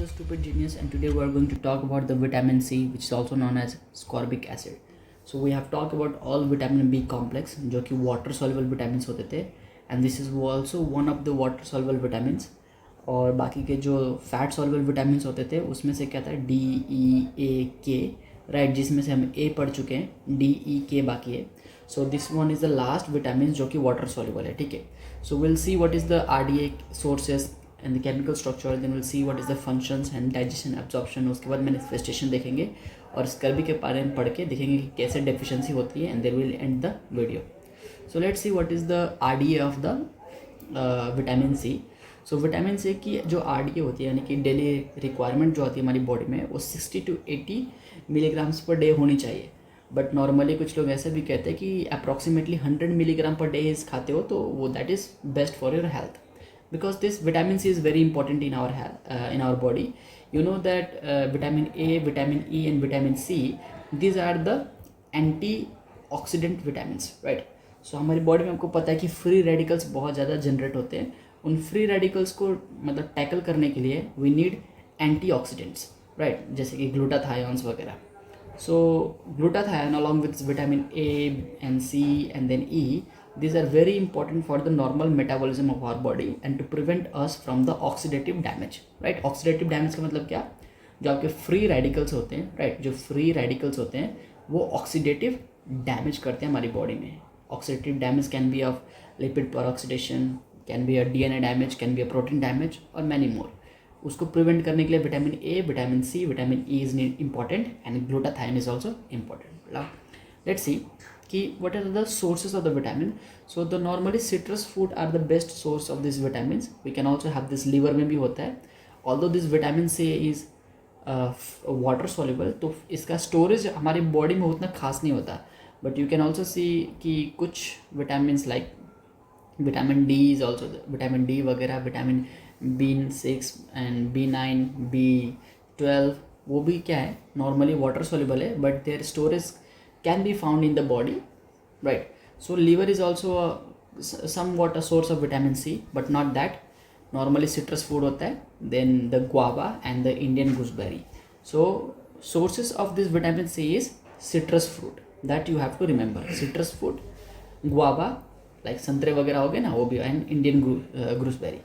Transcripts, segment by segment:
is the Stupid Genius, and today we are going to talk about the vitamin C, which is also known as ascorbic acid. So we have talked about all vitamin B complex, जो कि water soluble vitamins होते थे, and this is also one of the water soluble vitamins. और बाकी के जो fat soluble vitamins होते थे उसमें से क्या था D, E, A, K, right, जिसमें से हम A पढ़ चुके हैं, D, E, K बाकी है. So this one is the last vitamins जो कि water soluble है, ठीक है. So we'll see what is the RDA sources and the chemical structure, then we'll see what is the functions and digestion absorption. उसके बाद manifestation देखेंगे और scurvy के बारे में पढ़ के देखेंगे कि कैसे deficiency होती है, and then we'll end the video. So let's see what is the RDA of the vitamin C. So vitamin C की जो RDA होती है यानी कि डेली रिक्वायरमेंट जो आती है हमारी बॉडी में वो 60 to 80 मिलीग्राम्स पर डे होनी चाहिए. बट नॉर्मली कुछ लोग ऐसे भी कहते हैं कि अप्रॉक्सीमेटली 100 मिलीग्राम पर डे खाते हो तो वो that is best for your health, because this vitamin C is very important in our health, in our body. You know that vitamin A, vitamin E and vitamin C, these are the antioxidant vitamins, right? So हमारी body में आपको पता है कि free radicals बहुत ज़्यादा generate होते हैं. उन फ्री रेडिकल्स को मतलब टैकल करने के लिए वी नीड एंटीऑक्सीडेंट्स, राइट, जैसे कि ग्लूटाथायोन्स वगैरह. So glutathione along with vitamin A and C and then E, these are very important for the normal metabolism of our body and to prevent us from the oxidative damage, right? Oxidative damage का मतलब क्या? जो आपके free radicals होते हैं, right? जो free radicals होते हैं वो oxidative damage करते हैं हमारी body में. Oxidative damage can be of lipid peroxidation, can be a DNA damage, can be a protein damage और many more. उसको प्रिवेंट करने के लिए vitamin A, vitamin C, vitamin E is important and glutathione is also important. Let's see कि what are the sources of the vitamin. So the normally citrus food are the best source of this vitamin. We can also have this liver में भी होता है. Although this vitamin C is water soluble, तो इसका storage हमारी body में उतना खास नहीं होता. But you can also see कि कुछ vitamin like vitamin D is also, vitamin D वगैरह, vitamin B6 and B9, B12, वो भी क्या है नॉर्मली वाटर सोल्यूबल है but their storage can be found in the body, right. So liver is also some what a source of vitamin C but not that. Normally citrus food होता है, then the guava and the Indian gooseberry. So sources of this vitamin C is citrus fruit, that you have to remember. Citrus fruit, guava like संतरे वगैरह हो गए ना, वो भी, and Indian gooseberry.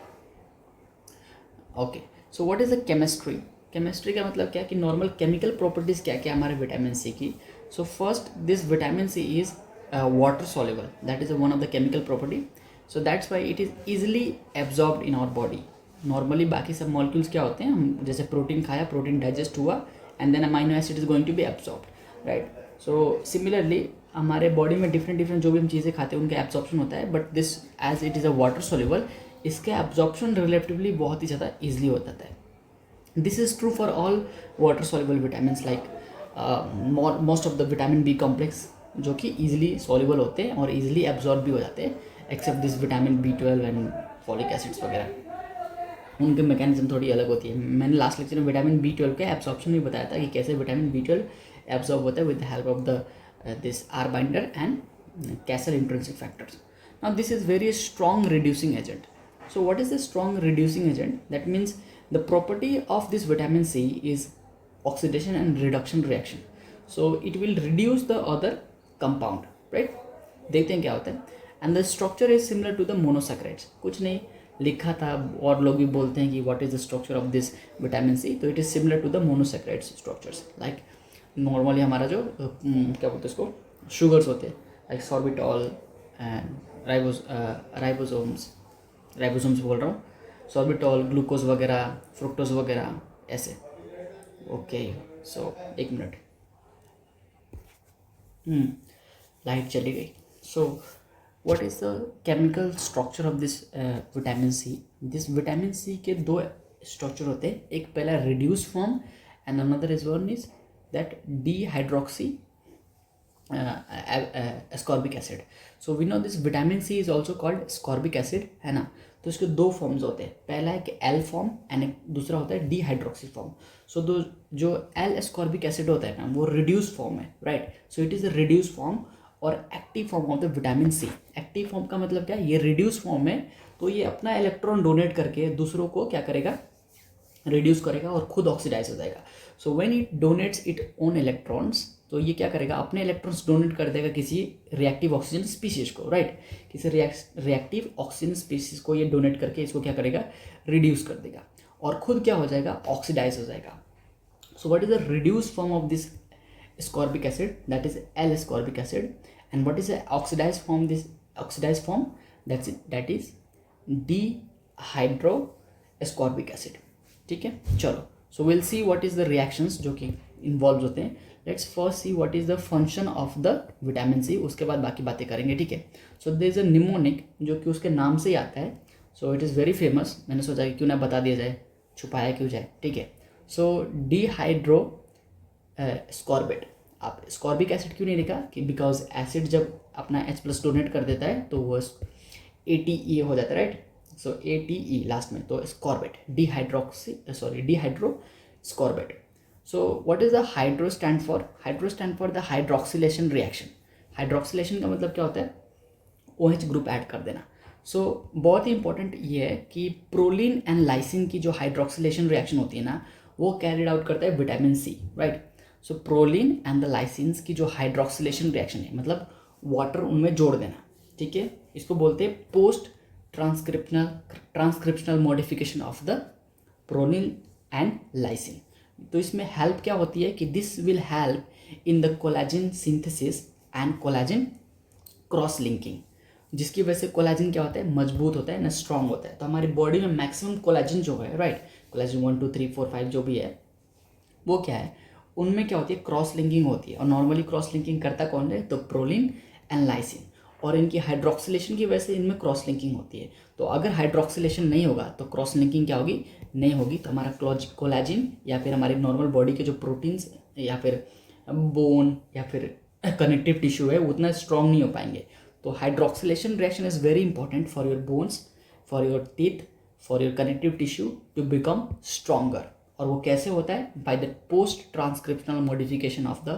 Okay, so what is the chemistry. Chemistry का मतलब क्या कि नॉर्मल केमिकल प्रॉपर्टीज़ क्या क्या हमारे विटामिन सी की. So first this vitamin C is water soluble, that is one of the chemical property. So that's why it is easily absorbed in our body. Normally बाकी सब molecules क्या होते हैं, हम जैसे प्रोटीन खाया, प्रोटीन डाइजेस्ट हुआ and then amino acid is going to be absorbed, right. So similarly हमारे बॉडी में डिफरेंट जो भी हम चीज़ें खाते हैं उनका एब्जॉर्प्शन होता है, but this as it is a water soluble, इसका एब्जॉर्प्शन रिलेटिवली बहुत ही ज़्यादा ईजिली होता है. This is true for all water soluble vitamins like most of the vitamin B complex जो कि ईजिली सॉल्युबल होते हैं और ईजिली एब्जॉर्ब भी हो जाते हैं, except this vitamin B12 and folic acids वगैरह. उनके मैकेनिज्म थोड़ी अलग होती है. मैंने लास्ट लेक्चर में विटामिन B12 का एब्जॉर्प्शन भी बताया था कि कैसे विटामिन B12 एब्जॉर्ब होता है with the help of the this R binder and Castle intrinsic factors. Now this is very strong reducing agent. So what is the strong reducing agent? That means the property of this vitamin C is oxidation and reduction reaction. So it will reduce the other compound, right? देखते हैं क्या होता है. And the structure is similar to the monosaccharides. कुछ नहीं लिखा था और लोग भी बोलते हैं कि what is the structure of this vitamin C, तो it is similar to the monosaccharides structures. Like normally हमारा जो क्या बोलते हैं उसको sugars होते हैं like sorbitol and राइबोसोम्स बोल रहा हूँ, सॉर्बिटॉल, ग्लूकोज वगैरह, फ्रुक्टोज वगैरह ऐसे. ओके, सो एक मिनट, लाइट चली गई. So what is the chemical structure of this vitamin C. This vitamin C के दो स्ट्रक्चर होते हैं, एक पहला reduce form and another is one is that dehydroxy ascorbic acid. So we know this vitamin C is also called ascorbic acid, है ना. तो इसके दो फॉर्म्स होते हैं, पहला है कि एल फॉर्म एंड एक दूसरा होता है डिहाइड्रोक्सी फॉर्म. सो जो एल एस्कॉर्बिक एसिड होता है ना वो रिड्यूस फॉर्म है, right. So it is a reduce form और active form of the vitamin C. Active form का मतलब क्या है, ये रिड्यूस फॉर्म है तो ये अपना इलेक्ट्रॉन डोनेट करके दूसरों को क्या करेगा, रिड्यूस करेगा और खुद ऑक्सीडाइज हो जाएगा. So when it donates it own electrons, तो ये क्या करेगा, अपने इलेक्ट्रॉन्स डोनेट कर देगा किसी रिएक्टिव ऑक्सीजन स्पीशीज को, राइट. किसी रिएक्टिव ऑक्सीजन स्पीशीज को ये डोनेट करके इसको क्या करेगा, रिड्यूस कर देगा और खुद क्या हो जाएगा, ऑक्सीडाइज हो जाएगा. सो what is the reduce form of this ascorbic acid, that is L-ascorbic acid, and what is the oxidized form, this oxidized form, that is dihydroascorbic acid. ठीक है, चलो. So will see what is the reactions जो कि involve होते हैं. Let's first see what is the function of the vitamin C, उसके बाद बाकी बातें करेंगे. ठीक है. So there is a mnemonic जो कि उसके नाम से ही आता है. So it is very famous. मैंने सोचा कि क्यों ना बता दिया जाए, छुपाया क्यों जाए. ठीक है. सो डिहाइड्रो स्कॉर्बेट. आप स्कॉर्बिक एसिड क्यों नहीं लिखा, कि बिकॉज एसिड जब अपना H+ डोनेट कर देता है तो वो ATE हो जाता है, राइट. सो ATE लास्ट में, तो ascorbate, dehydro ascorbate. So what is the hydro stand for, hydro stand for the hydroxylation reaction. Hydroxylation का मतलब क्या होता है, OH ग्रुप ऐड कर देना. सो बहुत ही इंपॉर्टेंट ये है कि प्रोलिन एंड लाइसिन की जो हाइड्रोक्सिलेशन रिएक्शन होती है ना, वो कैरिड आउट करता है vitamin C, right. So proline and the lysines की जो हाइड्रोक्सिलेशन रिएक्शन है, मतलब वाटर उनमें जोड़ देना. ठीक है, इसको बोलते हैं post transcriptional modification of the proline and lysine. तो इसमें हेल्प क्या होती है कि this will help in the collagen synthesis and collagen cross linking, जिसकी वजह से कोलाजिन क्या होता है, मजबूत होता है ना, स्ट्रांग होता है. तो हमारी बॉडी में मैक्सिमम कोलाजिन जो है, राइट, कोलाजिन 1 2 3 4 5 जो भी है, वो क्या है, उनमें क्या होती है, क्रॉस लिंकिंग होती है. और नॉर्मली क्रॉस लिंकिंग करता कौन है, तो प्रोलिन एंड लाइसिन. और इनकी हाइड्रोक्सिलेशन की वजह से इनमें क्रॉस लिंकिंग होती है. तो अगर हाइड्रोक्सिलेशन नहीं होगा तो क्रॉस लिंकिंग क्या होगी, नहीं होगी. तो हमारा कोलाजिन या फिर हमारी नॉर्मल बॉडी के जो प्रोटीन्स या फिर बोन या फिर कनेक्टिव टिश्यू है, उतना स्ट्रॉन्ग नहीं हो पाएंगे. तो hydroxylation reaction is very important for your bones, for your teeth, for your connective tissue to become stronger. और वो कैसे होता है, by the post transcriptional modification of the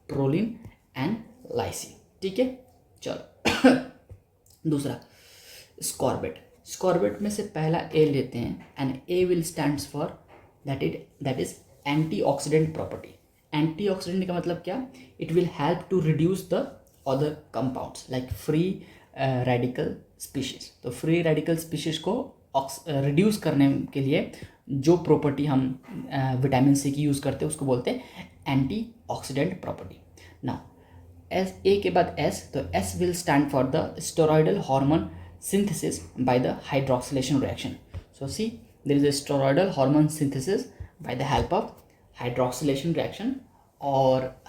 proline and lysine. ठीक है, चलो. दूसरा स्कॉर्बेट. स्कॉर्बेट में से पहला ए लेते हैं, and A will stands for that is antioxidant property. Antioxidant का मतलब क्या, it will help to reduce the other compounds like free radical species. तो फ्री रेडिकल स्पीशीज को रिड्यूस करने के लिए जो प्रॉपर्टी हम विटामिन सी की यूज़ करते हैं उसको बोलते हैं antioxidant property. Now S, A के बाद एस, तो S will stand for the steroidal hormone synthesis by the hydroxylation reaction. So see there is a steroidal hormone synthesis by the help of hydroxylation reaction. और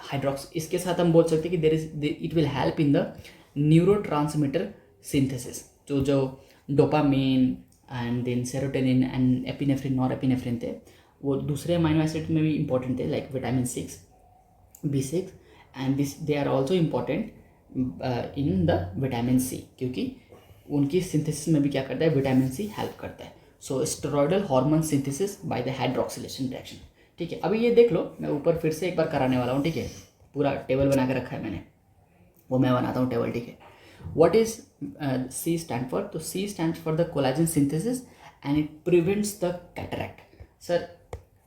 इसके साथ हम बोल सकते हैं कि it will help in the neurotransmitter synthesis. जो dopamine and then serotonin and epinephrine, norepinephrine थे, वो दूसरे अमाइनो एसिड में भी इंपॉर्टेंट थे, like vitamin 6, B6, and they are also important in the vitamin C, क्योंकि उनकी सिंथेसिस में भी क्या करता है, विटामिन सी हेल्प करता है. So steroidal hormone synthesis by the hydroxylation reaction. ठीक है, अभी ये देख लो, मैं ऊपर फिर से एक बार कराने वाला हूँ. ठीक है, पूरा टेबल बना के रखा है मैंने, वो मैं बनाता हूँ टेबल. ठीक है, what is C stand for, तो C stands for the collagen synthesis and it prevents the cataract. Sir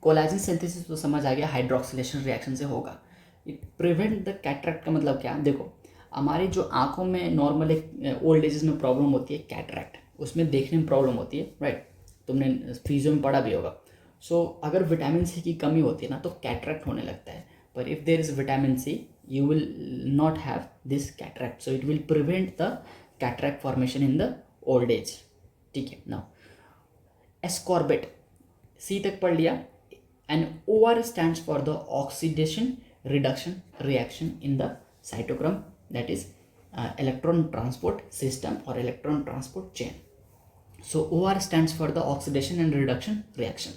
collagen synthesis तो समझ आ गया, हाइड्रोक्सिलेशन रिएक्शन से होगा. इट प्रिवेंट द कैटरैक्ट का मतलब क्या, देखो हमारी जो आंखों में नॉर्मल एक ओल्ड एजेस में प्रॉब्लम होती है कैटरैक्ट, उसमें देखने में प्रॉब्लम होती है, राइट. तुमने फिजियो में पढ़ा भी होगा. सो अगर विटामिन सी की कमी होती है ना तो कैटरैक्ट होने लगता है. पर if there is vitamin C you will not have this cataract, so it will prevent the cataract formation in the old age. ठीक है. now ascorbate, C तक पढ़ लिया, and OR stands for the oxidation reduction reaction in the cytochrome, that is electron transport system or electron transport chain. So OR stands for the oxidation and reduction reaction.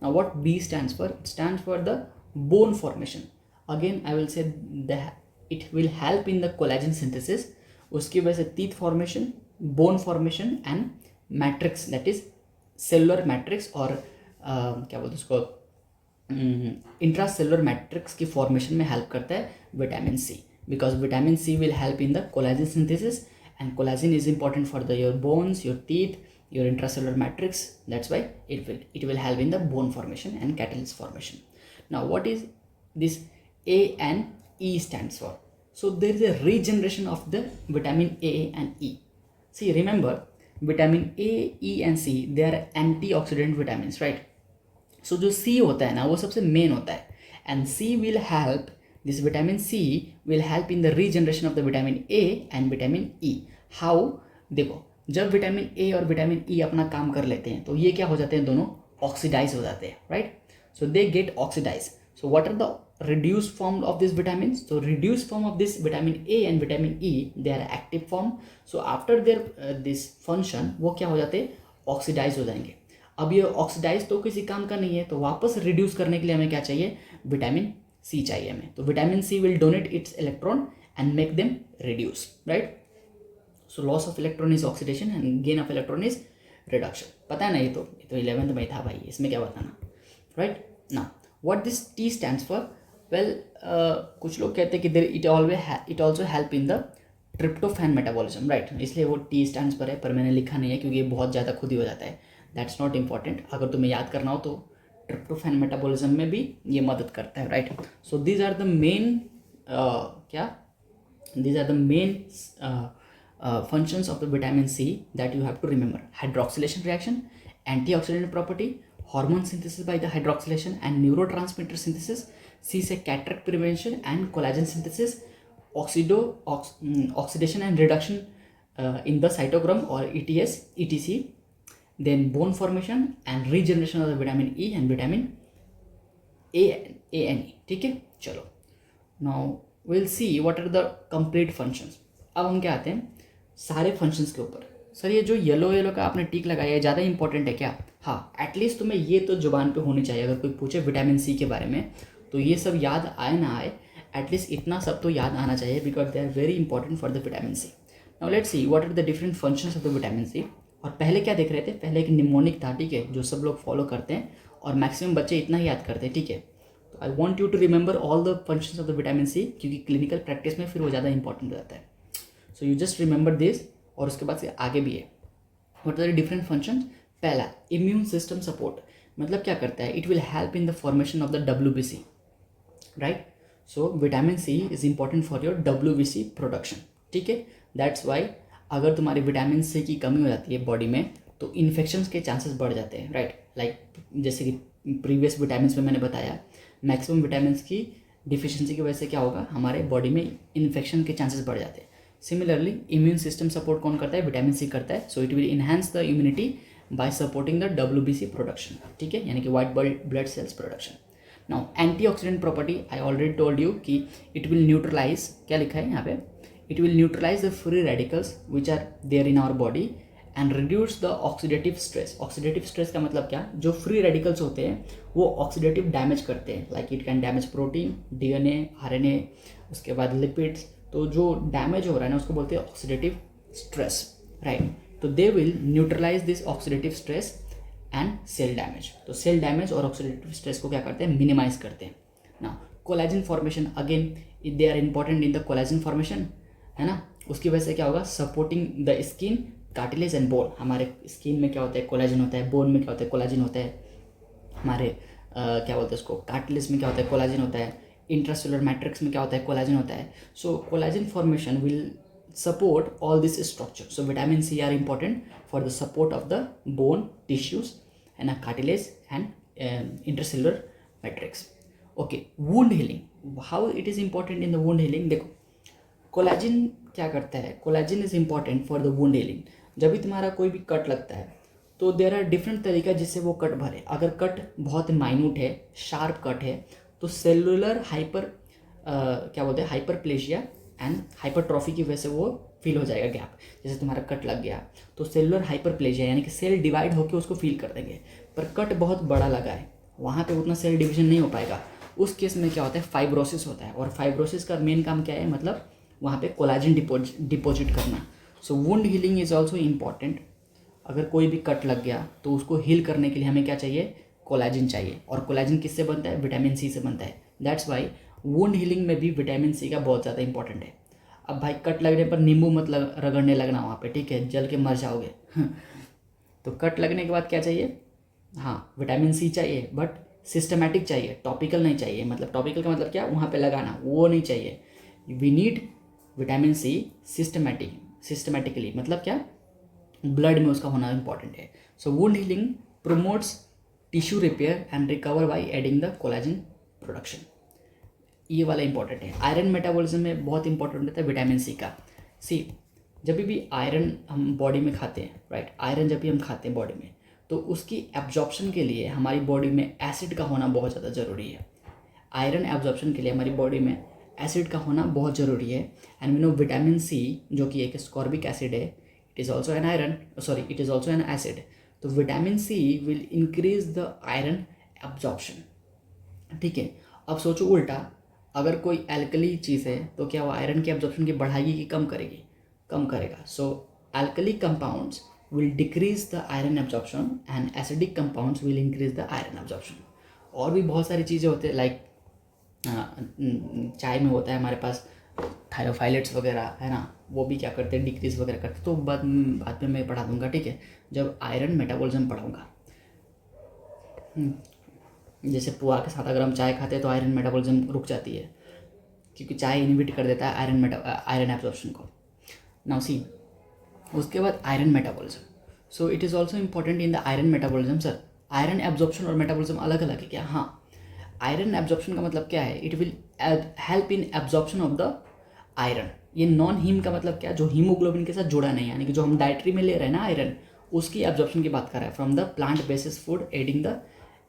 Now what B stands for, it stands for the bone formation. Again I will say that it will help in the collagen synthesis. उसकी वजह से teeth formation, bone formation and matrix, that is cellular matrix और क्या बोलते हैं उसको, intracellular matrix की formation में हेल्प करता है vitamin C, because vitamin C will help in the collagen synthesis and collagen is important for the your bones, your teeth, your intracellular matrix. That's why it will help in the bone formation and catalyst formation. Now what is this A and E stands for? So there is a regeneration of the vitamin A and E. See, remember, vitamin A, E and C, they are antioxidant vitamins, right? So जो C होता है ना, वो सबसे main होता है, and C will help, this vitamin C will help in the regeneration of the vitamin A and vitamin E. How? देखो, जब विटामिन A और विटामिन E अपना काम कर लेते हैं तो ये क्या हो जाते हैं, दोनों ऑक्सीडाइज हो जाते हैं, right? So they get oxidized. So what are the reduced form of these vitamins? So reduced form of this vitamin A and vitamin E, they are active form. So after their this function, वो क्या हो जाते हैं, oxidise हो जाएंगे. अब ये oxidise तो किसी काम का नहीं है, तो वापस रिड्यूस करने के लिए हमें क्या चाहिए, विटामिन सी चाहिए हमें. तो vitamin C will donate its electron and make them reduce, right? So loss of electron is oxidation and gain of electron is reduction. पता है ना, ये तो 11th में था भाई, इसमें क्या बताना, right? Now what this T stands for? Well, कुछ लोग कहते हैं कि it also help in the tryptophan metabolism, right? इसलिए वो T stands पर है, पर मैंने लिखा नहीं है क्योंकि ये बहुत ज़्यादा खुद ही हो जाता है. That's not important. अगर तुम्हें याद करना हो तो tryptophan metabolism में भी ये मदद करता है, right? So these are the main these are the main functions of the vitamin C that you have to remember. Hydroxylation reaction, antioxidant property, hormone synthesis by the hydroxylation and neurotransmitter synthesis, C से cataract prevention and collagen synthesis, oxidation and reduction in the cytochrome or ETS, ETC, then bone formation and regeneration of the vitamin E and vitamin A and E. ठीक है, चलो. Now we'll see what are the complete functions. अब हम क्या आते हैं सारे functions के ऊपर. सर ये जो येलो का आपने टिक लगाया है ज़्यादा इंपॉर्टेंट है क्या? हाँ, एटलीस्ट तुम्हें ये तो जुबान पे होनी चाहिए. अगर कोई पूछे विटामिन सी के बारे में तो ये सब याद आए ना आए, एटलीस्ट इतना सब तो याद आना चाहिए, because they are very important for the vitamin C. Now let's see what are the different functions of the vitamin C. और पहले क्या देख रहे थे, पहले एक निमोनिक था, ठीक है, जो सब लोग फॉलो करते हैं और मैक्सिमम बच्चे इतना ही याद करते हैं, ठीक है. तो I want you to remember all the functions of the vitamin C, क्योंकि क्लिनिकल प्रैक्टिस में फिर वो ज़्यादा इंपॉर्टेंट रहता है. So you just remember this, और उसके बाद से आगे भी है. What are the different functions? पहला, इम्यून सिस्टम सपोर्ट. मतलब क्या करता है, it will help in the formation of the WBC, right? So vitamin C is important for your WBC production, ठीक है. दैट्स वाई अगर तुम्हारी विटामिन सी की कमी हो जाती है बॉडी में तो इन्फेक्शंस के चांसेस बढ़ जाते हैं, राइट? लाइक जैसे कि प्रीवियस विटामिन में मैंने बताया, मैक्सिमम विटामिन की डिफिशियंसी की वजह से क्या होगा, हमारे बॉडी में इन्फेक्शन के चांसेस बढ़ जाते हैं. सिमिलरली इम्यून सिस्टम सपोर्ट कौन करता है, विटामिन सी करता है. So it will enhance the immunity by supporting the WBC production, ठीक है, यानी कि white blood cells production. Now antioxidant property, I already told you कि इट विल न्यूट्रलाइज, क्या लिखा है यहाँ पे, it will neutralise the free radicals which are there in our body and reduce the oxidative stress. Oxidative stress का मतलब क्या, जो फ्री रेडिकल्स होते हैं वो ऑक्सीडेटिव डैमेज करते हैं, like it can damage protein, DNA, RNA, उसके बाद लिपिड्स. तो जो डैमेज हो रहा है ना उसको बोलते हैं ऑक्सीडेटिव स्ट्रेस, राइट? तो they will neutralize this oxidative stress and cell damage. तो सेल डैमेज और ऑक्सीडेटिव स्ट्रेस को क्या करते हैं, मिनिमाइज करते हैं. ना collagen formation, again they are important in the collagen formation, है ना. उसकी वजह से क्या होगा, supporting the skin, cartilage and bone. हमारे स्किन में क्या होता है, कोलेजन होता है. बोन में क्या होता है, कोलेजन होता है. हमारे क्या बोलते हैं उसको, कार्टिलेज में क्या होता है, कोलेजन होता है. इंट्रासेलुलर मैट्रिक्स में क्या होता है, कोलेजन होता है. So collagen formation will support all this structure. So vitamin C are important for the support of the bone tissues and a cartilage and intracellular matrix. Okay, wound healing, how it is important in the wound healing? देखो collagen क्या करता है, collagen is important for the wound healing. जब भी तुम्हारा कोई भी cut लगता है तो देयर आर डिफरेंट तरीका जिससे वो कट भरे. अगर कट बहुत माइन्यूट है, शार्प कट है, तो सेलुलर क्या बोलते हैं, हाइपरप्लेशिया एंड हाइपरट्रॉफी की वजह से वो फील हो जाएगा गैप. जैसे तुम्हारा कट लग गया तो सेलुलर हाइपरप्लेजिया, यानी कि सेल डिवाइड होकर उसको फील कर देंगे. पर कट बहुत बड़ा लगा है, वहाँ पे उतना सेल डिवीजन नहीं हो पाएगा. उस केस में क्या होता है, फाइब्रोसिस होता है. और फाइब्रोसिस का मेन काम क्या है, मतलब वहाँ पे कोलाजन डिपॉजिट करना. So wound healing is also important. अगर कोई भी कट लग गया तो उसको हील करने के लिए हमें क्या चाहिए, कोलाजन चाहिए. और कोलाजन किससे बनता है, विटामिन सी से बनता है. दैट्स वाई वुंड हीलिंग में भी विटामिन सी का बहुत ज़्यादा इंपॉर्टेंट है. अब भाई कट लगने पर नींबू मत रगड़ने लगना वहाँ पे, ठीक है, जल के मर जाओगे. तो कट लगने के बाद क्या चाहिए, हाँ विटामिन सी चाहिए, बट सिस्टमैटिक चाहिए, टॉपिकल नहीं चाहिए। मतलब टॉपिकल का मतलब क्या, वहाँ पे लगाना, वो नहीं चाहिए। We need vitamin C systematically, मतलब क्या, ब्लड में उसका होना इंपॉर्टेंट है। So wound healing promotes tissue repair and recover by adding the collagen production. ये वाला इंपॉर्टेंट है। आयरन मेटाबॉलिज्म में बहुत इंपॉर्टेंट होता है विटामिन सी का। सी, जब भी आयरन हम बॉडी में खाते हैं, राइट, आयरन जब भी हम खाते हैं बॉडी में, तो उसकी एब्जॉर्प्शन के लिए हमारी बॉडी में एसिड का होना बहुत ज़्यादा ज़रूरी है। आयरन एब्जॉर्प्शन के लिए हमारी बॉडी में एसिड का होना बहुत ज़रूरी है। And we know vitamin C जो कि एक स्कॉर्बिक एसिड है, it is also an iron, sorry it is also an acid. तो vitamin C will increase the iron absorption. ठीक है, अब सोचो उल्टा, अगर कोई एल्कली चीज़ है तो क्या वो आयरन की एब्जॉर्प्शन की बढ़ाएगी कि कम करेगी, कम करेगा। So alkali compounds will decrease the iron absorption and acidic compounds will increase the iron absorption। और भी बहुत सारी चीज़ें होते हैं, लाइक चाय में होता है हमारे पास थायरोफाइलेट्स वगैरह, है ना, वो भी क्या करते हैं, डिक्रीज वगैरह करते हैं। तो बाद में मैं पढ़ा दूंगा, ठीक है, जब आयरन मेटाबॉलिज्म पढ़ाऊंगा। जैसे पुआ के साथ अगर हम चाय खाते हैं तो आयरन मेटाबॉलिज्म रुक जाती है, क्योंकि चाय इनहिबिट कर देता है आयरन एब्जॉर्प्शन को। नाउ सी, उसके बाद iron metabolism. So it is also important in the iron metabolism. Sir iron absorption और मेटाबॉलिज्म अलग अलग है क्या? हाँ, आयरन एब्जॉर्प्शन का मतलब क्या है, it will help in absorption of the iron. ये नॉन हीम का मतलब क्या, जो हीमोग्लोबिन के साथ जुड़ा नहीं है, यानी कि जो हम डाइट्री में ले रहे हैं ना आयरन, उसकी एब्जॉर्प्शन की बात कर रहा है, from the plant basis food adding the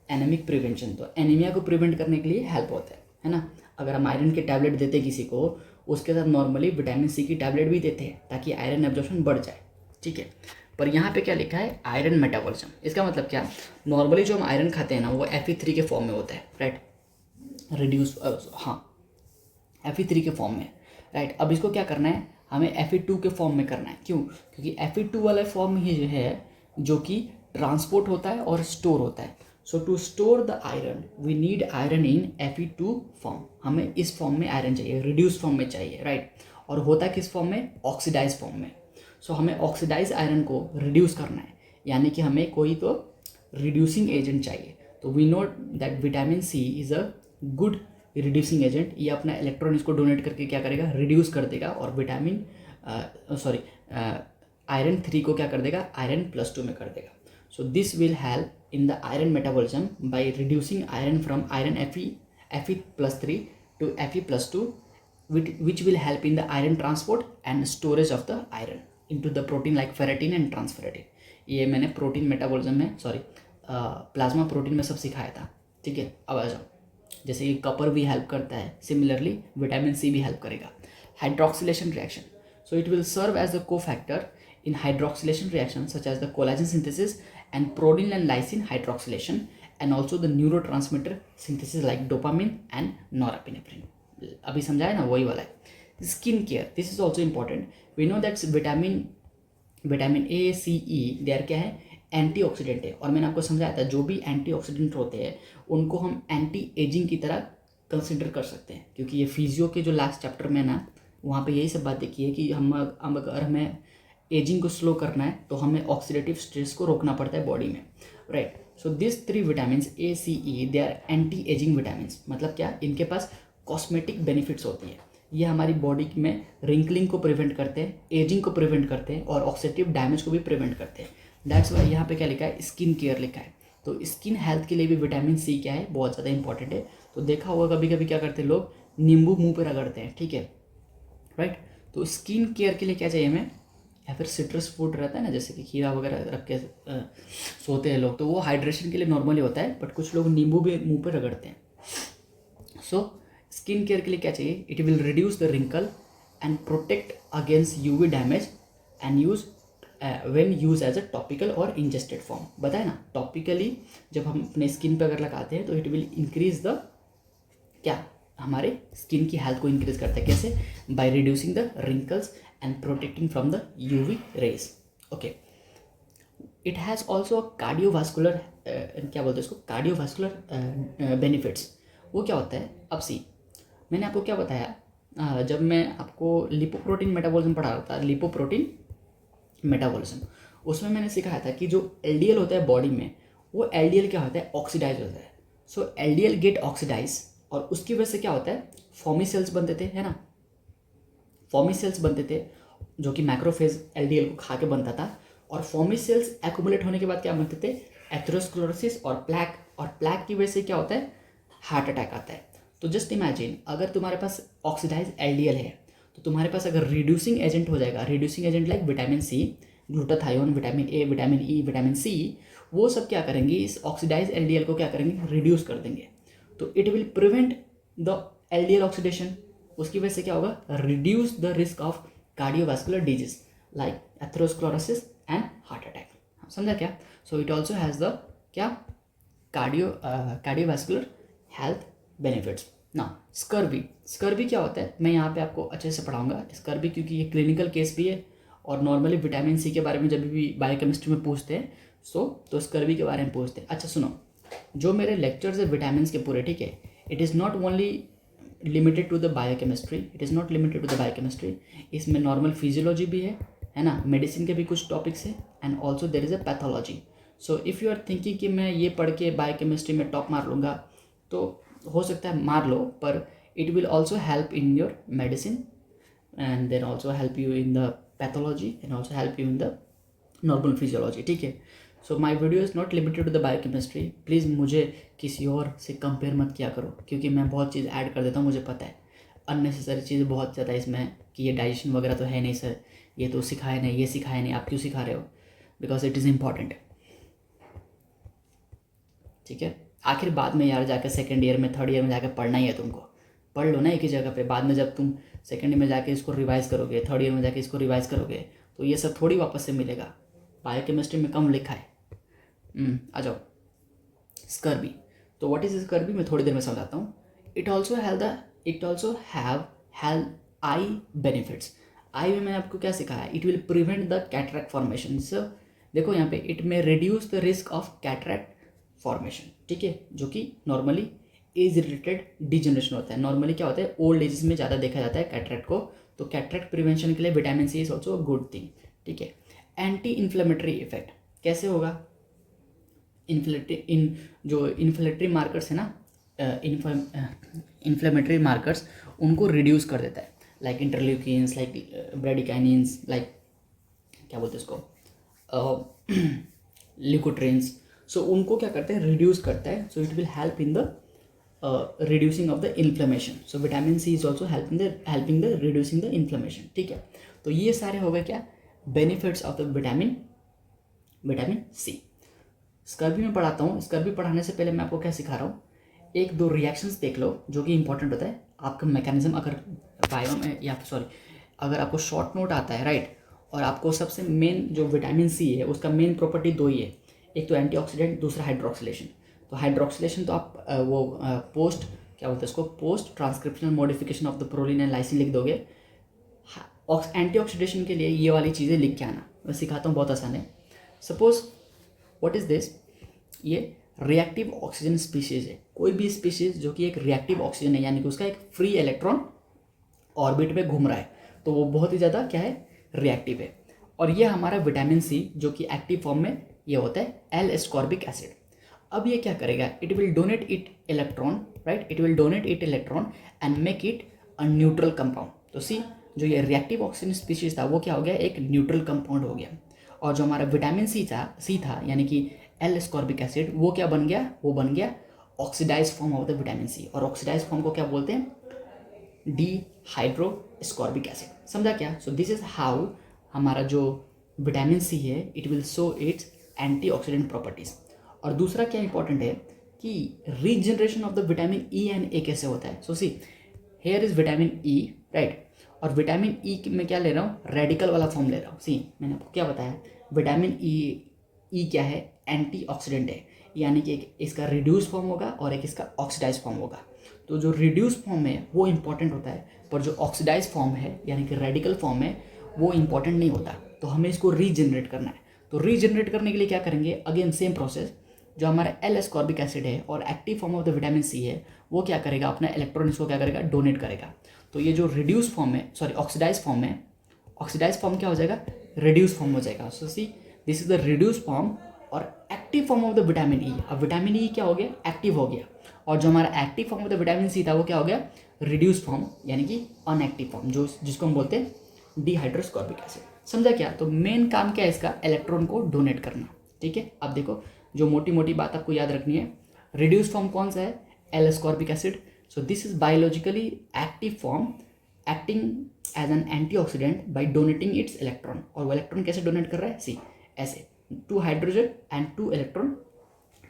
anaemic prevention. तो एनीमिया को प्रिवेंट करने के लिए हेल्प होता है ना। अगर हम आयरन के टैबलेट देते हैं किसी को, उसके साथ नॉर्मली विटामिन सी की टैबलेट भी देते हैं ताकि आयरन एब्जॉर्प्शन बढ़ जाए, ठीक है। पर यहाँ पे क्या लिखा है, आयरन मेटाबॉलिज्म। इसका मतलब क्या, नॉर्मली जो हम आयरन खाते हैं ना वो Fe3 के फॉर्म में होता है, राइट, रिड्यूस, हाँ Fe3 के फॉर्म में, राइट। अब इसको क्या करना है, हमें Fe2 के फॉर्म में करना है। क्यों? क्योंकि Fe2 वाला फॉर्म ही जो है जो कि ट्रांसपोर्ट होता है और स्टोर होता है। So to store the iron we need iron in Fe2 form. हमें इस फॉर्म में आयरन चाहिए, रिड्यूस फॉर्म में चाहिए, राइट। और होता है किस फॉर्म में, ऑक्सीडाइज फॉर्म में। सो हमें ऑक्सीडाइज आयरन को रिड्यूस करना है, यानी कि हमें कोई तो रिड्यूसिंग एजेंट चाहिए। तो we know that vitamin C is a good reducing agent. ये अपना इलेक्ट्रॉन इसको डोनेट करके क्या करेगा, रिड्यूस कर देगा, और विटामिन आयरन 3 को क्या कर देगा, आयरन +2 में कर देगा। So this will help in the iron metabolism by reducing iron from iron Fe+3 to Fe+2, which will help in the iron transport and storage of the iron into the protein like ferritin and transferrin। ये मैंने protein metabolism में, sorry plasma protein में सब सिखाया था, ठीक है। अब आ जाओ, जैसे कि कपर भी हेल्प करता है, सिमिलरली विटामिन सी भी हेल्प करेगा। Hydroxylation reaction, so it will serve as the cofactor in hydroxylation reactions such as the collagen synthesis and protein and lysine hydroxylation, and also the neurotransmitter synthesis like dopamine and norepinephrine। अभी समझाया ना, वही वाला है। Skin care, this is also important. We know that's vitamin A, C, E, they are क्या है, antioxidant है। और मैंने आपको समझाया था जो भी एंटीऑक्सीडेंट होते हैं उनको हम एंटी एजिंग की तरह कंसिडर कर सकते हैं, क्योंकि ये फिजियो के जो लास्ट चैप्टर में ना, वहाँ पे यही सब बात देखी है कि हम अगर हमें एजिंग को स्लो करना है तो हमें ऑक्सीडेटिव स्ट्रेस को रोकना पड़ता है बॉडी में, right. So this 3 vitamin A, C, E, they are anti ageing vitamin. मतलब क्या, इनके पास कॉस्मेटिक बेनिफिट्स होती है। ये हमारी बॉडी में रिंकलिंग को प्रिवेंट करते हैं, एजिंग को प्रिवेंट करते हैं, और ऑक्सीडेटिव डैमेज को भी प्रिवेंट करते हैं। दैट्स वाई यहाँ पे क्या लिखा है, स्किन केयर लिखा है। तो स्किन हेल्थ के लिए भी विटामिन सी क्या है, बहुत ज़्यादा इंपॉर्टेंट है। तो देखा होगा कभी कभी क्या करते हैं लोग, नींबू मुँह पर रगड़ते हैं, ठीक है, राइट। तो स्किन केयर के लिए क्या चाहिए हमें, या फिर सिट्रस फूड रहता है ना, जैसे कि खीरा वगैरह रख के सोते हैं लोग, तो वो हाइड्रेशन के लिए नॉर्मली होता है, बट कुछ लोग नींबू भी मुंह पे रगड़ते हैं। सो स्किन केयर के लिए क्या चाहिए, it will reduce the wrinkle and protect against UV damage and use when use as a topical और इंजेस्टेड फॉर्म। बताए ना, टॉपिकली जब हम अपने स्किन पे अगर लगाते हैं तो इट विल इंक्रीज द, क्या, हमारे स्किन की हेल्थ को इंक्रीज करता है। कैसे, by reducing the wrinkles and protecting from the UV rays। okay, it has also cardiovascular क्या बोलते हैं इसको, कार्डियोवास्कुलर बेनिफिट्स। वो क्या होता है, अब सी, मैंने आपको क्या बताया जब मैं आपको लिपोप्रोटीन मेटाबॉलिज्म पढ़ा रहा था, लिपोप्रोटीन मेटाबॉलिज्म, उसमें मैंने सिखाया था कि जो LDL होता है बॉडी में, वो LDL क्या होता है, ऑक्सीडाइज होता है। सो LDL गेट ऑक्सीडाइज, और उसकी वजह से क्या होता है, फॉर्मी सेल्स बनते थे, है ना, फॉर्मी सेल्स बनते थे जो कि मैक्रोफेज LDL को खा के बनता था। और फॉर्मी सेल्स एक्यूमुलेट होने के बाद क्या बनते थे, एथेरोस्क्लेरोसिस और प्लैक की वजह से क्या होता है, हार्ट अटैक आता है। तो जस्ट इमेजिन, अगर तुम्हारे पास ऑक्सीडाइज LDL है तो तुम्हारे पास अगर रिड्यूसिंग एजेंट हो जाएगा, reducing agent like vitamin C, glutathione, vitamin A, vitamin E, vitamin C, वो सब क्या करेंगे, इस ऑक्सीडाइज LDL को क्या करेंगे, रिड्यूस कर देंगे। तो it will prevent the LDL oxidation. उसकी वजह से क्या होगा, reduce the risk of cardiovascular disease like atherosclerosis and heart attack. समझा क्या? So it also has the क्या, कार्डियोवास्कुलर हेल्थ बेनिफिट्स। ना स्कर्वी क्या होता है, मैं यहाँ पे आपको अच्छे से पढ़ाऊंगा स्कर्वी, क्योंकि ये क्लिनिकल केस भी है और नॉर्मली विटामिन C के बारे में जब भी बायोकेमिस्ट्री में पूछते हैं तो स्कर्वी के बारे में पूछते हैं। अच्छा सुनो, जो मेरे लेक्चर्स है विटामिन के पूरे, ठीक है, it is not only limited to the biochemistry, इसमें नॉर्मल फिजियोलॉजी भी है ना, मेडिसिन के भी कुछ टॉपिक्स है, and also there is a pathology. So if you are thinking कि मैं ये पढ़ के बायोकेमिस्ट्री में टॉप मार लूँगा, तो हो सकता है मार लो, पर it will also help in your medicine and then also help you in the pathology and also help you in the normal physiology, ठीक है। So my video is not limited to the biochemistry. Please मुझे किसी और से compare मत किया करो, क्योंकि मैं बहुत चीज़ ऐड कर देता हूँ, मुझे पता है अननेसेसरी चीज़ बहुत ज़्यादा इसमें है कि ये डाइजेशन वगैरह तो है नहीं सर, ये तो सिखाया नहीं, ये सिखाया नहीं, आप क्यों सिखा रहे हो, बिकॉज इट इज़ इम्पॉर्टेंट, ठीक है। आखिर बाद में यार जाकर सेकेंड ईयर में, थर्ड ईयर में जाकर पढ़ना ही है तुमको, पढ़ लो ना एक ही जगह पे। बाद में जब तुम सेकेंड ईयर में जाके इसको रिवाइज करोगे, थर्ड ईयर में जाके इसको रिवाइज करोगे, तो ये सब थोड़ी वापस से मिलेगा। बायोकेमिस्ट्री में कम लिखा है। आ जाओ, स्कर्वी। तो व्हाट इज स्कर्वी, मैं थोड़ी देर में समझाता हूँ। It also have eye benefits. Eye में मैंने आपको क्या सिखाया, it will prevent the cataract formation. So देखो यहाँ पे, it may reduce the risk of cataract formation, ठीक है, जो कि नॉर्मली एज रिलेटेड डिजनरेशन होता है। नॉर्मली क्या होता है, ओल्ड एजेस में ज़्यादा देखा जाता है कैटरैक्ट को, तो कैटरैक्ट प्रिवेंशन के लिए vitamin C is also a good thing, ठीक है। एंटी इन्फ्लेमेटरी इफेक्ट कैसे होगा, जो इन्फ्लेमेटरी मार्कर्स है ना, इन्फ्लेमेटरी मार्कर्स, उनको रिड्यूस कर देता है, लाइक इंटरल्यूकिन्स, लाइक ब्रेडिकाइनिन्स, लाइक क्या बोलते हैं उसको, ल्यूकोट्रिन्स। सो उनको क्या करते हैं, रिड्यूस करता है। So it will help in the reducing of the inflammation. So vitamin C is also helping the reducing the inflammation, ठीक है। तो ये सारे हो गए क्या, benefits of the vitamin C। Scurvy में पढ़ाता हूँ। स्कर्वी पढ़ाने से पहले मैं आपको क्या सिखा रहा हूँ, एक दो रिएक्शंस देख लो जो कि इंपॉर्टेंट होता है आपका मैकेनिज्म। अगर बायो में या सॉरी अगर आपको शॉर्ट नोट आता है, राइट, और आपको सबसे मेन जो विटामिन C है उसका मेन प्रॉपर्टी दो ही है, एक तो एंटीऑक्सीडेंट, दूसरा हाइड्रोक्सिलेशन। तो हाइड्रोक्सिलेशन तो आप पोस्ट क्या बोलते हैं उसको, post transcriptional modification of the proline and lysine लिख दोगे। एंटीऑक्सीडेशन के लिए ये वाली चीज़ें लिख के आना, मैं सिखाता हूँ, बहुत आसान है। सपोज व्हाट इज़ दिस, ये रिएक्टिव ऑक्सीजन स्पीशीज़ है। कोई भी स्पीशीज़ जो कि एक रिएक्टिव ऑक्सीजन है, यानी कि उसका एक फ्री इलेक्ट्रॉन ऑर्बिट में घूम रहा है, तो वो बहुत ही ज़्यादा क्या है, रिएक्टिव है। और ये हमारा विटामिन C जो कि एक्टिव फॉर्म में ये होता है एल एस्कॉर्बिक एसिड। अब ये क्या करेगा, it will donate it electron, right, it will donate it electron and make it a neutral compound. तो सी जो ये रिएक्टिव ऑक्सीजन स्पीशीज था वो क्या हो गया, एक न्यूट्रल कंपाउंड हो गया। और जो हमारा विटामिन C था यानी कि एल एस्कॉर्बिक एसिड, वो क्या बन गया, वो बन गया oxidise form of the vitamin C। और ऑक्सीडाइज फॉर्म को क्या बोलते हैं, डिहाइड्रोस्कॉर्बिक एसिड। समझा क्या? सो दिस इज हाउ हमारा जो विटामिन C है it will show its antioxidant properties. और दूसरा क्या इंपॉर्टेंट है कि regeneration of the vitamin E and A कैसे होता है। So see here is vitamin E, right, और विटामिन E में क्या ले रहा हूँ, रेडिकल वाला फॉर्म ले रहा हूँ। सी मैंने आपको क्या बताया, विटामिन E क्या है, एंटीऑक्सीडेंट है, यानी कि एक इसका रिड्यूस फॉर्म होगा और एक इसका ऑक्सीडाइज फॉर्म होगा। तो जो रिड्यूस फॉर्म है वो इंपॉर्टेंट होता है, पर जो ऑक्सीडाइज फॉर्म है यानी कि रेडिकल फॉर्म है वो इंपॉर्टेंट नहीं होता। तो हमें इसको रीजनरेट करना है। तो रीजनरेट करने के लिए क्या करेंगे, अगेन सेम प्रोसेस, जो हमारा एल एस्कॉर्बिक एसिड है और active form of the vitamin C है वो क्या करेगा, अपना इलेक्ट्रॉन इसको क्या करेगा, डोनेट करेगा। तो ये जो रिड्यूस फॉर्म है, सॉरी ऑक्सीडाइज फॉर्म है, ऑक्सीडाइज फॉर्म क्या हो जाएगा, रिड्यूस फॉर्म हो जाएगा। So see this is the reduce form और active form of the vitamin E. अब विटामिन ई क्या हो गया, एक्टिव हो गया, और जो हमारा active form of the vitamin C था वो क्या हो गया, रिड्यूस फॉर्म यानी कि अनएक्टिव फॉर्म, जो जिसको हम बोलते हैं डिहाइड्रोस्कॉर्बिक एसिड। समझा क्या? तो मेन काम क्या है इसका, इलेक्ट्रॉन को डोनेट करना। ठीक है, अब देखो जो मोटी मोटी बात आपको याद रखनी है, रिड्यूस फॉर्म कौन सा है, L ascorbic acid. So this is biologically active form acting as an antioxidant by donating its electron. और वो इलेक्ट्रॉन कैसे डोनेट कर रहा है, सी ऐसे, 2 hydrogen and 2 electron,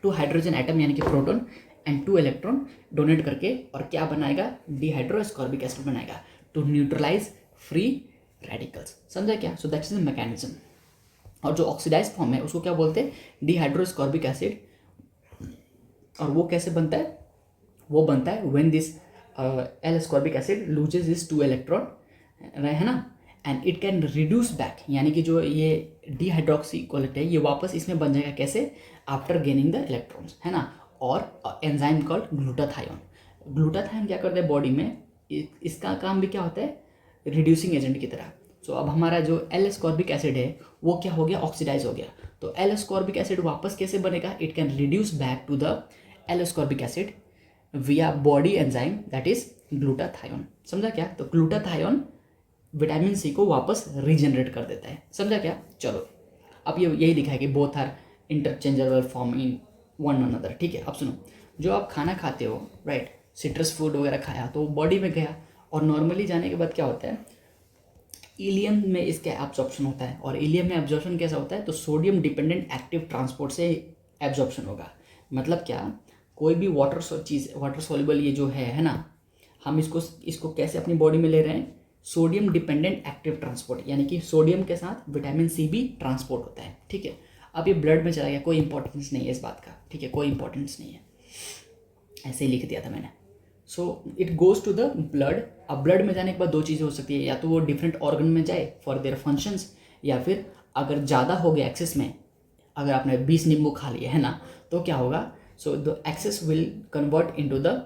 2 hydrogen atom यानी कि प्रोटॉन एंड 2 इलेक्ट्रॉन डोनेट करके, और क्या बनाएगा, डिहाइड्रोस्कॉर्बिक एसिड बनाएगा टू न्यूट्रलाइज फ्री रेडिकल्स। समझा क्या? So that's the mechanism. और जो ऑक्सीडाइज फॉर्म है उसको क्या बोलते हैं, डिहाइड्रोस्कॉर्बिक एसिड। और वो कैसे बनता है, वो बनता है when this L ascorbic acid loses this 2 electron, है ना, and it can reduce back, यानी कि जो ये डिहाइड्रोक्सी कोलेट है ये वापस इसमें बन जाएगा कैसे, आफ्टर गेनिंग द इलेक्ट्रॉन्स, है ना। और एंजाइम कॉल्ड ग्लूटाथायोन। ग्लूटाथायोन क्या करता है बॉडी में, इसका काम भी क्या होता है, रिड्यूसिंग एजेंट की तरह। सो अब हमारा जो एल एस्कॉर्बिक एसिड है वो क्या हो गया, ऑक्सीडाइज हो गया। तो एल एस्कॉर्बिक एसिड वापस कैसे बनेगा, it can reduce back to the L ascorbic acid via body enzyme that is glutathione. समझा क्या? तो ग्लूटाथायोन विटामिन सी को वापस रीजनरेट कर देता है। समझा क्या? चलो, अब ये यही लिखा है कि both are interchangeable form in one another. ठीक है, अब सुनो, जो आप खाना खाते हो, राइट, सिट्रस फूड वगैरह खाया तो बॉडी में गया, और नॉर्मली जाने के बाद क्या होता है, इलियम में इसका एब्जॉर्प्शन होता है। और इलियम में एब्जॉर्प्शन कैसा होता है, तो सोडियम डिपेंडेंट एक्टिव ट्रांसपोर्ट से एब्जॉर्प्शन होगा। मतलब क्या, कोई भी वाटर सॉल्युबल ये जो है ना, हम इसको कैसे अपनी बॉडी में ले रहे हैं, सोडियम डिपेंडेंट एक्टिव ट्रांसपोर्ट, यानी कि सोडियम के साथ विटामिन सी भी ट्रांसपोर्ट होता है। ठीक है, अब ये ब्लड में चला गया, कोई इंपॉर्टेंस नहीं है इस बात का। ठीक है, कोई इंपॉर्टेंस नहीं है, ऐसे ही लिख दिया था मैंने। So it goes to the blood. अब ब्लड में जाने के बाद 2 चीज़ें हो सकती है, या तो वो डिफरेंट ऑर्गन में जाए फॉर देयर फंक्शंस, या फिर अगर ज़्यादा हो गया एक्सेस में, अगर आपने 20 नींबू खा लिए, है ना, तो क्या होगा, so the excess will convert into the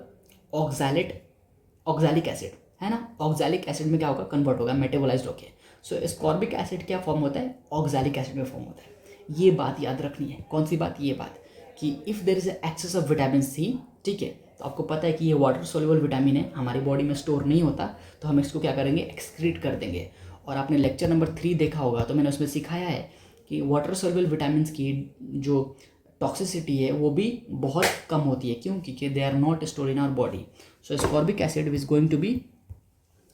oxalic acid, है ना। ऑक्सैलिक एसिड में क्या होगा, कन्वर्ट होगा, मेटाबोलाइज्ड होके। सो एस्कॉर्बिक एसिड क्या फॉर्म होता है, ऑक्सैलिक एसिड में फॉर्म होता है। ये बात याद रखनी है। कौन सी बात, ये बात कि if there is excess of vitamin C, ठीक है, तो आपको पता है कि ये वाटर सोल्यूबल विटामिन है, हमारी बॉडी में स्टोर नहीं होता, तो हम इसको क्या करेंगे, एक्सक्रीट कर देंगे। और आपने लेक्चर नंबर 3 देखा होगा, तो मैंने उसमें सिखाया है कि वाटर सोल्यूबल विटामिन की जो टॉक्सिसिटी है वो भी बहुत कम होती है। क्यों? क्योंकि they are not store in our body. So ascorbic acid is going to be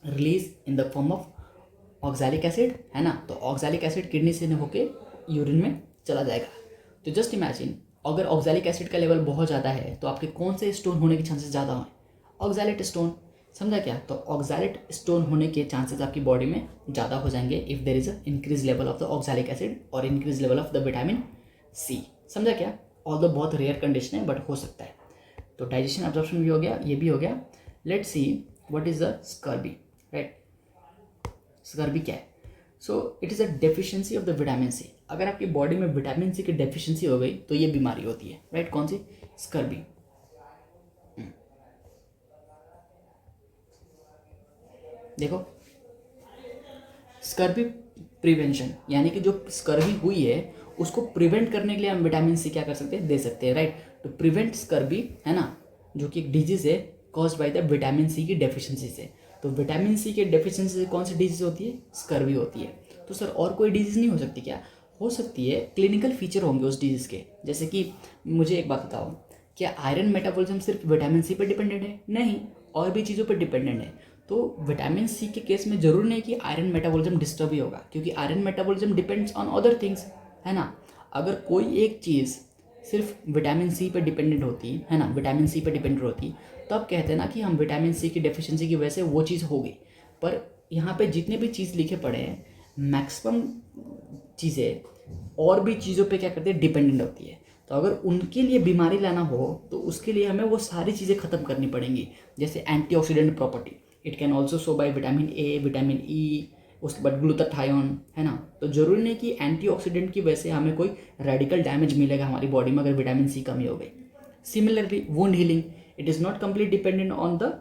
release in the form of oxalic acid, है ना। तो ऑक्सैलिक एसिड किडनी से होके यूरिन में चला जाएगा। तो जस्ट इमेजिन, अगर ऑक्सैलिक एसिड का लेवल बहुत ज़्यादा है तो आपके कौन से स्टोन होने के चांसेस ज़्यादा हैं, ऑक्सैलेट स्टोन। समझा क्या? तो ऑक्सैलेट स्टोन होने के चांसेस आपकी बॉडी में ज़्यादा हो जाएंगे if there is a increase level of the oxalic acid और increase level of the vitamin C. समझा क्या? ऑल्दो बहुत रेयर कंडीशन है, बट हो सकता है। तो डाइजेशन एब्जॉर्प्शन भी हो गया, ये भी हो गया। Let's see what is the scurvy, right. Scurvy क्या है? So it is a deficiency of the vitamin C. अगर आपकी बॉडी में विटामिन सी की डेफिशिएंसी हो गई तो ये बीमारी होती है, राइट। कौन सी? स्कर्बी। देखो, स्कर्बी प्रिवेंशन, यानी कि जो स्कर्बी हुई है उसको प्रिवेंट करने के लिए हम विटामिन सी क्या कर सकते हैं, दे सकते हैं, राइट। तो प्रिवेंट स्कर्बी, है ना, जो कि एक डिजीज है caused by the vitamin C की डेफिशिएंसी से। तो विटामिन सी की डेफिशिएंसी से कौन सी डिजीज होती है? स्कर्बी होती है। तो सर और कोई डिजीज नहीं हो सकती क्या? हो सकती है, क्लिनिकल फीचर होंगे उस डिजीज के। जैसे कि मुझे एक बात बताओ, क्या आयरन मेटाबॉलिज्म सिर्फ विटामिन सी पर डिपेंडेंट है? नहीं, और भी चीज़ों पर डिपेंडेंट है। तो विटामिन सी के केस में जरूर नहीं कि आयरन मेटाबॉलिज्म डिस्टर्ब ही होगा, क्योंकि iron metabolism depends on other things, है ना। अगर कोई एक चीज़ सिर्फ विटामिन सी पे डिपेंडेंट होती है ना, विटामिन सी पे डिपेंडेंट होती, तब कहते हैं ना कि हम विटामिन सी की डेफिशिएंसी की वजह से वो चीज़ हो गई। पर यहाँ पे जितने भी चीज़ लिखे पड़े हैं, मैक्सिमम चीज़ें और भी चीज़ों पे क्या करते हैं, डिपेंडेंट होती है। तो अगर उनके लिए बीमारी लाना हो तो उसके लिए हमें वो सारी चीज़ें ख़त्म करनी पड़ेंगी। जैसे antioxidant property, it can also show by vitamin A, vitamin E, उसके बाद ग्लूटाथायोन, है ना। तो जरूरी नहीं कि एंटीऑक्सीडेंट की वजह से हमें कोई रेडिकल डैमेज मिलेगा हमारी बॉडी में अगर विटामिन सी कमी हो गई। Similarly wound healing, it is not complete dependent on the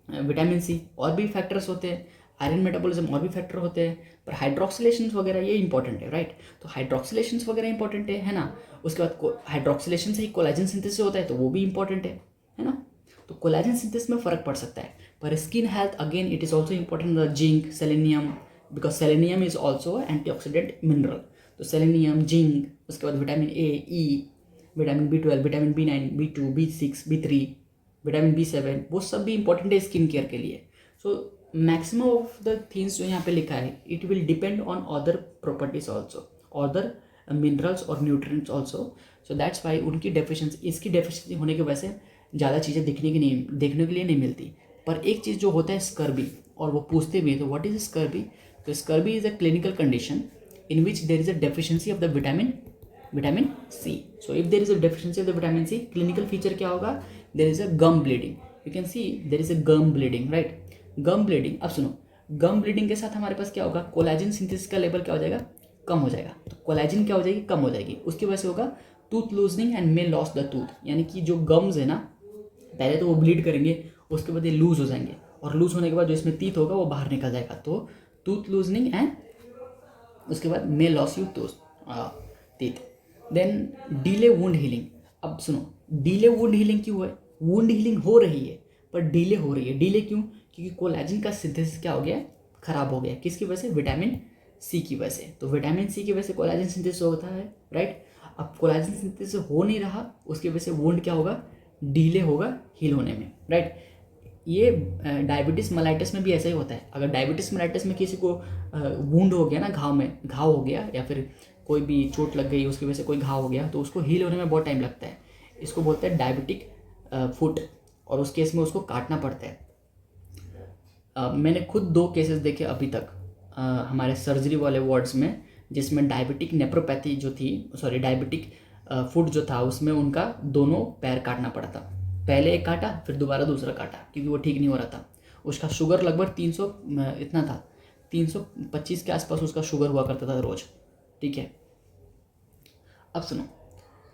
vitamin C. और भी फैक्टर्स होते हैं। आयरन मेटाबॉलिज्म और भी फैक्टर होते हैं, पर हाइड्रोक्सिलेशंस वगैरह ये इंपॉर्टेंट है, राइट। तो हाइड्रोक्सिलेशंस वगैरह इंपॉर्टेंट है ना। उसके बाद हाइड्रोक्सिलेशन से ही कोलेजन सिंथेसिस होता है, तो वो भी इंपॉर्टेंट है ना। तो कोलेजन सिंथेसिस में फ़र्क पड़ सकता है। पर skin health again it is also important, the zinc, selenium, because selenium is also antioxidant mineral. तो सेलेनियम, जिंक, उसके बाद vitamin A, E, vitamin B12, vitamin B9, B2, B6, B3, vitamin B7, वो सब भी इंपॉर्टेंट है skin care के लिए। So maximum of the things जो यहाँ पे लिखा है it will depend on other properties also, other minerals और nutrients also. So that's why उनकी डेफिशिएंसी, इसकी डेफिशिएंसी होने की वजह से ज़्यादा चीज़ें देखने के लिए नहीं मिलती। पर एक चीज़ जो होता है स्कर्बी, और वो पूछते भी हैं तो व्हाट इज स्कर्बी। तो scurvy is a clinical condition in which there is a deficiency of the vitamin C. So if there is a deficiency of the vitamin C, clinical feature क्या होगा, there is a gum bleeding. You can see there is a gum bleeding, right? Gum bleeding, अब सुनो, gum bleeding के साथ हमारे पास क्या होगा, collagen synthesis का लेवल क्या हो जाएगा, कम हो जाएगा। तो कोलेजन क्या हो जाएगी, कम हो जाएगी। उसकी वजह से होगा tooth loosening and may loss the tooth, यानी कि जो गम्स है ना, पहले तो वो ब्लीड करेंगे, उसके बाद ये लूज हो जाएंगे, और लूज होने के बाद जो इसमें टीथ होगा वो बाहर निकल जाएगा। तो टूथ लूजनिंग एंड उसके बाद may loss you teeth. Then delay wound healing. अब सुनो, डीले वुंड हीलिंग क्यों है, वुंड हीलिंग हो रही है पर डीले हो रही है। डीले क्यों, क्योंकि कोलेजन का सिंथेसिस क्या हो गया, खराब हो गया। किसकी वजह से, विटामिन सी की वजह से। तो विटामिन सी की वजह से कोलेजन सिंथेसिस होता है, राइट। अब कोलेजन सिंथेसिस हो नहीं रहा, उसकी वजह से वुंड क्या होगा, डीले होगा हील होने में, राइट। ये डायबिटीज़ मेलाइटिस में भी ऐसा ही होता है। अगर डायबिटीज़ मेलाइटिस में किसी को वुंड हो गया ना, घाव हो गया, या फिर कोई भी चोट लग गई उसकी वजह से कोई घाव हो गया, तो उसको हील होने में बहुत टाइम लगता है। इसको बोलते हैं डायबिटिक फुट, और उस केस में उसको काटना पड़ता है। मैंने खुद 2 केसेस देखे अभी तक हमारे सर्जरी वाले वार्ड्स में, जिसमें डायबिटिक नेप्रोपैथी जो थी, सॉरी डायबिटिक फुट जो था, उसमें उनका दोनों पैर काटना पड़ा था। पहले एक काटा, फिर दोबारा दूसरा काटा, क्योंकि वो ठीक नहीं हो रहा था। उसका शुगर लगभग 300 इतना था, 325 के आसपास उसका शुगर हुआ करता था रोज, ठीक है। अब सुनो,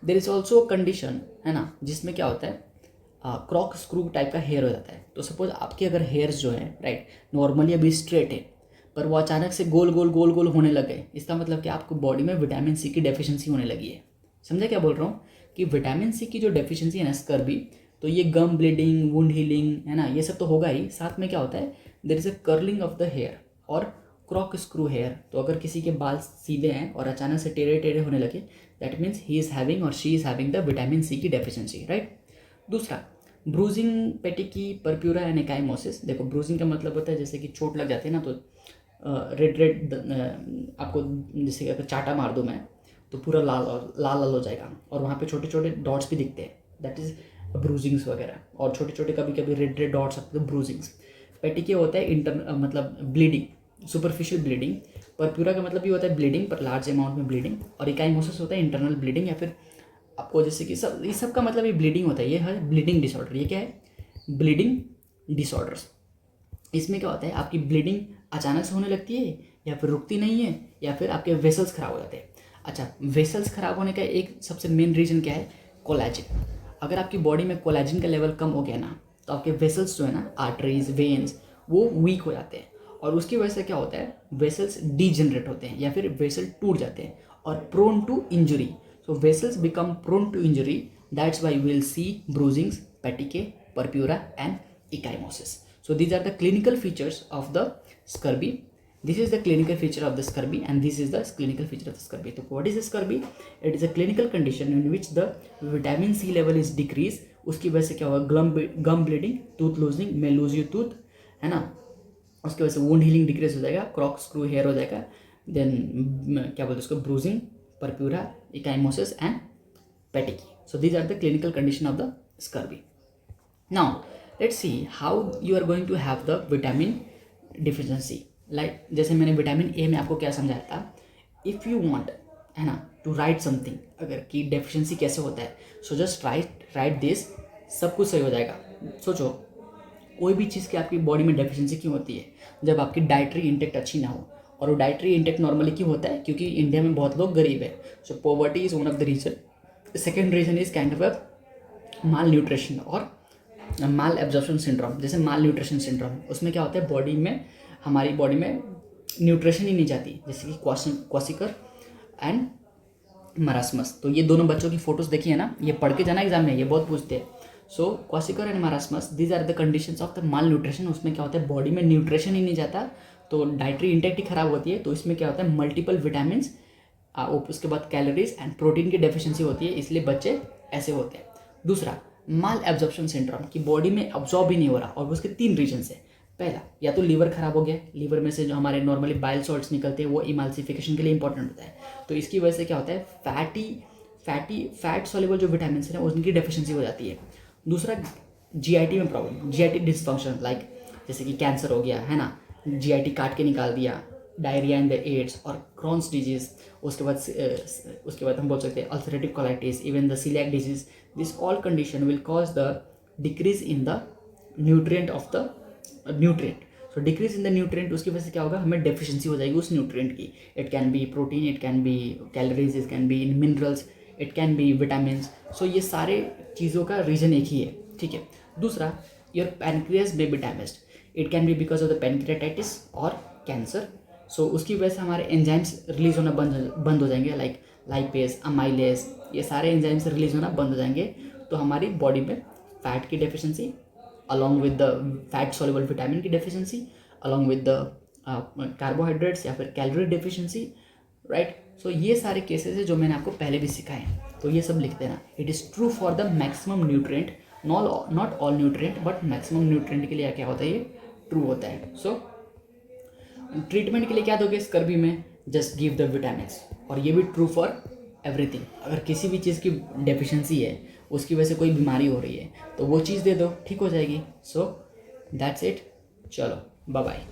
देयर इज ऑल्सो कंडीशन है ना, जिसमें क्या होता है, क्रॉक स्क्रू टाइप का हेयर हो जाता है। तो सपोज आपके अगर हेयर्स जो है, राइट, नॉर्मली अभी स्ट्रेट है, पर वो अचानक से गोल गोल होने लग गए, इसका मतलब कि आपको बॉडी में विटामिन सी की डेफिशिएंसी होने लगी है। समझा क्या बोल रहा हूँ, कि विटामिन सी की जो डेफिशिएंसी है ना, स्कर्बी, तो ये गम ब्लीडिंग, वुंड हीलिंग है ना, ये सब तो होगा ही। साथ में क्या होता है, there is a curling of the hair और क्रॉक स्क्रू हेयर। तो अगर किसी के बाल सीधे हैं और अचानक से टेढ़े टेढ़े होने लगे, that means he is having और she is having the vitamin C की डेफिशिएंसी, राइट। दूसरा, bruising, petechiae, purpura and ecchymosis. देखो, ब्रूजिंग का मतलब होता है जैसे कि चोट लग जाती है ना, तो रेड आपको जैसे अगर चाटा मार दूँ मैं, तो पूरा लाल लाल हो जाएगा, और वहाँ पे छोटे छोटे डॉट्स भी दिखते हैं, दैट इज़ ब्रूजिंग्स वगैरह। और छोटे छोटे कभी कभी रेड डॉट्स आते हैं, ब्रूजिंग्स। पेटिकी होता है मतलब ब्लीडिंग, सुपरफिशियल ब्लीडिंग। परप्यूरा का मतलब ये होता है ब्लीडिंग, पर लार्ज अमाउंट में ब्लीडिंग। और इकाइमोसिस होता है इंटरनल ब्लीडिंग, या फिर आपको जैसे कि ये सब का मतलब ये ब्लीडिंग होता है। ये है ब्लीडिंग डिसऑर्डर। ये क्या है, ब्लीडिंग डिसऑर्डर्स। इसमें क्या होता है, आपकी ब्लीडिंग अचानक से होने लगती है, या फिर रुकती नहीं है, या फिर आपके वेसल्स खराब हो जाते हैं। अच्छा, वेसल्स खराब होने का एक सबसे मेन रीज़न क्या है, कोलेजन। अगर आपकी बॉडी में कोलेजन का लेवल कम हो गया ना, तो आपके वेसल्स जो है ना, आर्टरीज, वेन्स, वो वीक हो जाते हैं, और उसकी वजह से क्या होता है, वेसल्स डीजनरेट होते हैं, या फिर वेसल टूट जाते हैं, और prone to injury. So vessels become prone to injury, that's why will see bruisings, petechiae, purpura and ecchymosis. So these are the clinical features of the scurvy. This is the clinical feature of the scurvy, and this is the clinical feature of the scurvy. So what is scurvy? It is a clinical condition in which the vitamin C level is decreased. उसकी वजह से क्या होगा, gum bleeding, tooth loosening, may lose you tooth, है ना। उसकी वजह से वुंड हीलिंग डिक्रीज हो जाएगा, क्रॉक स्क्रू हेयर हो जाएगा, देन क्या बोलते हैं उसको, bruising, purpura, ecchymosis and petechiae. So these are the clinical condition of the scurvy. Now let's see how you are going to have the vitamin deficiency. Like जैसे मैंने विटामिन ए में आपको क्या समझाया था, इफ़ यू वांट, है ना, to right something, अगर कि डेफिशिएंसी कैसे होता है, सो जस्ट राइट दिस, सब कुछ सही हो जाएगा. सोचो, कोई भी चीज़ की आपकी बॉडी में डेफिशिएंसी क्यों होती है, जब आपकी डाइटरी इंटेक्ट अच्छी ना हो. और वो डाइटरी इंटेक्ट नॉर्मली क्यों होता है, क्योंकि इंडिया में बहुत लोग गरीब है. So poverty is one of the reason. Second reason is kind of a malnutrition और माल एब्जॉर्प्शन सिंड्रोम. जैसे माल न्यूट्रिशन सिंड्रोम, उसमें क्या होता है, बॉडी में हमारी बॉडी में न्यूट्रिशन ही नहीं जाती, जैसे कि क्वासिकर एंड मरासमस। तो ये दोनों बच्चों की फोटोज़ देखी है ना, ये पढ़ के जाना एग्जाम में, ये बहुत पूछते हैं। So kwashiorkor and marasmus, these are the conditions of the malnutrition. उसमें क्या होता है, बॉडी में न्यूट्रिशन ही नहीं जाता, तो डाइटरी इंटेक्ट ही खराब होती है। तो इसमें क्या होता है, मल्टीपल विटामिन, उसके बाद कैलोरीज एंड प्रोटीन की डेफिशिएंसी होती है, इसलिए बच्चे ऐसे होते हैं। दूसरा, माल एब्जॉर्प्शन सिंड्रोम, की बॉडी में अब्जॉर्ब ही नहीं हो रहा, और उसके 3 रीजन है। पहला, या तो लीवर खराब हो गया, लीवर में से जो हमारे नॉर्मली बाइल सॉल्ट्स निकलते हैं वो इमाल्सिफिकेशन के लिए इंपॉर्टेंट होता है, तो इसकी वजह से क्या होता है, फैट सॉल्युबल जो विटामिन है उनकी डेफिशिएंसी हो जाती है। दूसरा, जीआईटी में प्रॉब्लम, जीआईटी डिसफंक्शन, लाइक जैसे कि कैंसर हो गया है ना, जीआईटी काट के निकाल दिया, डायरिया इन द एड्स और क्रॉन्स डिजीज, उसके बाद हम बोल सकते हैं ulcerative colitis, even the coeliac disease. This all condition will cause the decrease in the nutrient of the nutrient. So decrease in the nutrient, उसकी वजह से क्या होगा, हमें डेफिशिएंसी हो जाएगी उस न्यूट्रिएंट की। It can be protein, it can be calories, it can be minerals, it can be vitamin. So ये सारे चीज़ों का रीज़न एक ही है, ठीक है। दूसरा, your pancreas may be damaged, it can B because of the pancreatitis और कैंसर। सो उसकी वजह से हमारे एंजाइम्स रिलीज होना बंद हो जाएंगे, लाइक लाइपेज, अमाइलेज, ये सारे एंजाइम्स रिलीज होना बंद हो जाएंगे। तो हमारी बॉडी में फैट की deficiency along with the fat soluble vitamin की deficiency, along with the carbohydrates या फिर कैलोरी डेफिशिएंसी, राइट। सो ये सारे केसेस है जो मैंने आपको पहले भी सिखाए हैं, तो ये सब लिख देना। It is true for the maximum nutrient, not all nutrient, but maximum nutrient के लिए क्या होता है, ये ट्रू होता है। सो ट्रीटमेंट के लिए क्या दोगे स्कर्वी में, जस्ट गिव द विटामिन, और ये भी ट्रू फॉर एवरीथिंग। अगर किसी भी चीज़ की डेफिशिएंसी है, उसकी वजह से कोई बीमारी हो रही है, तो वो चीज़ दे दो, ठीक हो जाएगी। सो दैट्स इट, चलो बाय बाय।